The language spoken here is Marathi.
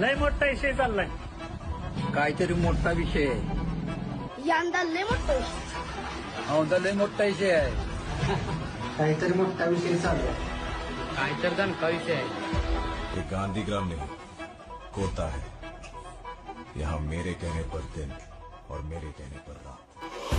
लय मोठा विषय चाललाय. काहीतरी मोठा विषय आहे. यंदा लय मोठं औंधा लय मोठा विषय आहे. काहीतरी मोठा विषय चालू आहे. काहीतरी दणका विषय आहे. ये गांधीग्राम नहीं कोता है. यहाँ मेरे कहने पर दिन और मेरे कहने पर रात.